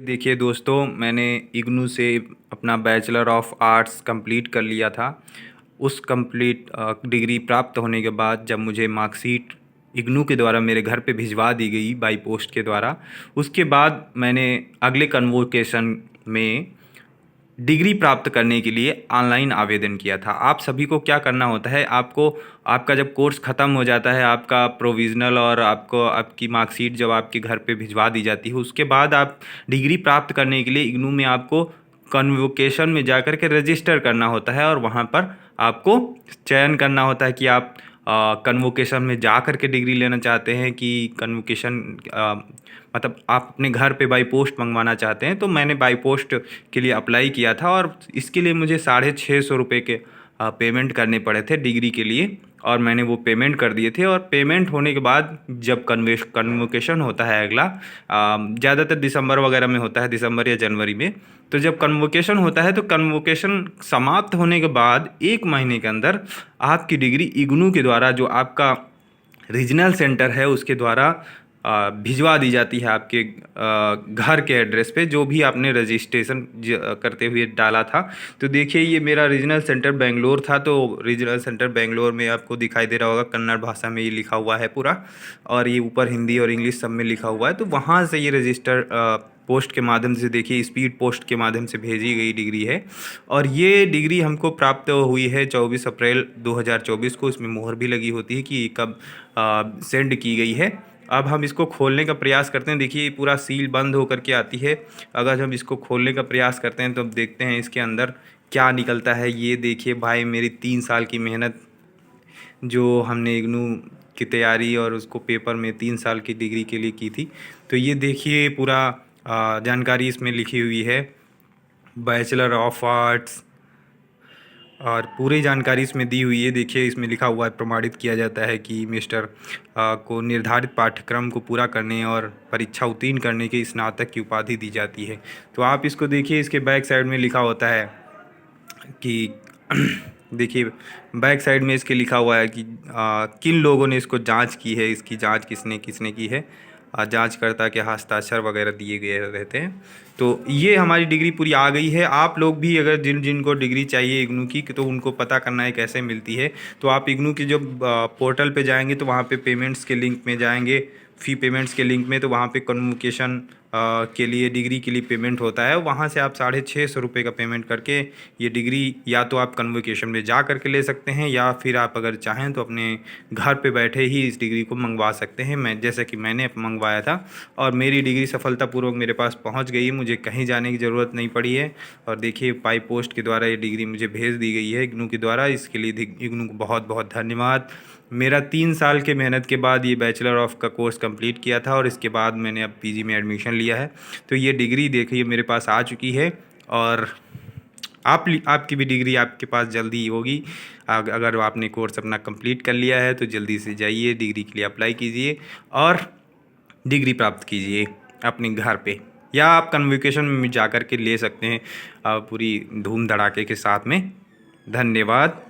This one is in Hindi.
देखिए दोस्तों, मैंने इग्नू से अपना बैचलर ऑफ आर्ट्स कंप्लीट कर लिया था। उस कंप्लीट डिग्री प्राप्त होने के बाद जब मुझे मार्कशीट इग्नू के द्वारा मेरे घर पे भिजवा दी गई बाई पोस्ट के द्वारा, उसके बाद मैंने अगले कन्वोकेशन में डिग्री प्राप्त करने के लिए ऑनलाइन आवेदन किया था। आप सभी को क्या करना होता है, आपको आपका जब कोर्स ख़त्म हो जाता है, आपका प्रोविज़नल और आपको आपकी मार्कशीट जब आपके घर पे भिजवा दी जाती है, उसके बाद आप डिग्री प्राप्त करने के लिए इग्नू में आपको कन्वोकेशन में जाकर के रजिस्टर करना होता है और वहाँ पर आपको चयन करना होता है कि आप कन्वोकेशन में जा कर के डिग्री लेना चाहते हैं कि कन्वोकेशन मतलब आप अपने घर पे बाई पोस्ट मंगवाना चाहते हैं। तो मैंने बाई पोस्ट के लिए अप्लाई किया था और इसके लिए मुझे 650 रुपये के पेमेंट करने पड़े थे डिग्री के लिए, और मैंने वो पेमेंट कर दिए थे। और पेमेंट होने के बाद जब कन्वोकेशन होता है अगला, ज़्यादातर दिसंबर वगैरह में होता है, दिसंबर या जनवरी में। तो जब कन्वोकेशन होता है तो कन्वोकेशन समाप्त होने के बाद 1 महीने के अंदर आपकी डिग्री इग्नू के द्वारा, जो आपका रीजनल सेंटर है उसके द्वारा भिजवा दी जाती है आपके घर के एड्रेस पे, जो भी आपने रजिस्ट्रेशन करते हुए डाला था। तो देखिए, ये मेरा रीजनल सेंटर बेंगलोर था, तो रीजनल सेंटर बेंगलोर में आपको दिखाई दे रहा होगा, कन्नड़ भाषा में ये लिखा हुआ है पूरा, और ये ऊपर हिंदी और इंग्लिश सब में लिखा हुआ है। तो वहाँ से ये रजिस्टर पोस्ट के माध्यम से, देखिए स्पीड पोस्ट के माध्यम से भेजी गई डिग्री है। और ये डिग्री हमको प्राप्त हुई है 24 अप्रैल 2024 को। इसमें मोहर भी लगी होती है कि कब सेंड की गई है। अब हम इसको खोलने का प्रयास करते हैं। देखिए पूरा सील बंद होकर के आती है। अगर हम इसको खोलने का प्रयास करते हैं तो अब देखते हैं इसके अंदर क्या निकलता है। ये देखिए भाई, मेरी 3 साल की मेहनत जो हमने इग्नू की तैयारी और उसको पेपर में 3 साल की डिग्री के लिए की थी। तो ये देखिए पूरा जानकारी इसमें लिखी हुई है, बैचलर ऑफ आर्ट्स, और पूरी जानकारी इसमें दी हुई है। देखिए इसमें लिखा हुआ है, प्रमाणित किया जाता है कि मिस्टर को निर्धारित पाठ्यक्रम को पूरा करने और परीक्षा उत्तीर्ण करने के स्नातक की उपाधि दी जाती है। तो आप इसको देखिए, इसके बैक साइड में लिखा होता है कि देखिए बैक साइड में इसके लिखा हुआ है कि किन लोगों ने इसको जांच की है, इसकी जांच किसने किसने की है। जांचकर्ता के हस्ताक्षर वगैरह दिए गए रहते हैं। तो ये हमारी डिग्री पूरी आ गई है। आप लोग भी अगर जिनको डिग्री चाहिए इग्नू की, तो उनको पता करना है कैसे मिलती है। तो आप इग्नू की जो पोर्टल पे जाएंगे तो वहाँ पे पेमेंट्स के लिंक में जाएंगे, फ़ी पेमेंट्स के लिंक में, तो वहाँ पे कन्वोकेशन के लिए डिग्री के लिए पेमेंट होता है। वहाँ से आप 650 रुपये का पेमेंट करके ये डिग्री या तो आप कन्वोकेशन में जा करके ले सकते हैं, या फिर आप अगर चाहें तो अपने घर पे बैठे ही इस डिग्री को मंगवा सकते हैं। मैं जैसे कि मैंने मंगवाया था और मेरी डिग्री सफलतापूर्वक मेरे पास पहुँच गई, मुझे कहीं जाने की ज़रूरत नहीं पड़ी है। और देखिए बाई पोस्ट के द्वारा ये डिग्री मुझे भेज दी गई है इग्नू के द्वारा। इसके लिए इग्नू को बहुत बहुत धन्यवाद। मेरा 3 साल के मेहनत के बाद ये बैचलर ऑफ का कोर्स कंप्लीट किया था और इसके बाद मैंने अब पीजी में एडमिशन लिया है। तो ये डिग्री देखिए मेरे पास आ चुकी है, और आपकी भी डिग्री आपके पास जल्दी होगी। अगर आपने कोर्स अपना कंप्लीट कर लिया है तो जल्दी से जाइए, डिग्री के लिए अप्लाई कीजिए और डिग्री प्राप्त कीजिए अपने घर पे, या आप कन्वोकेशन में जा कर के ले सकते हैं पूरी धूम धड़ाके के साथ में। धन्यवाद।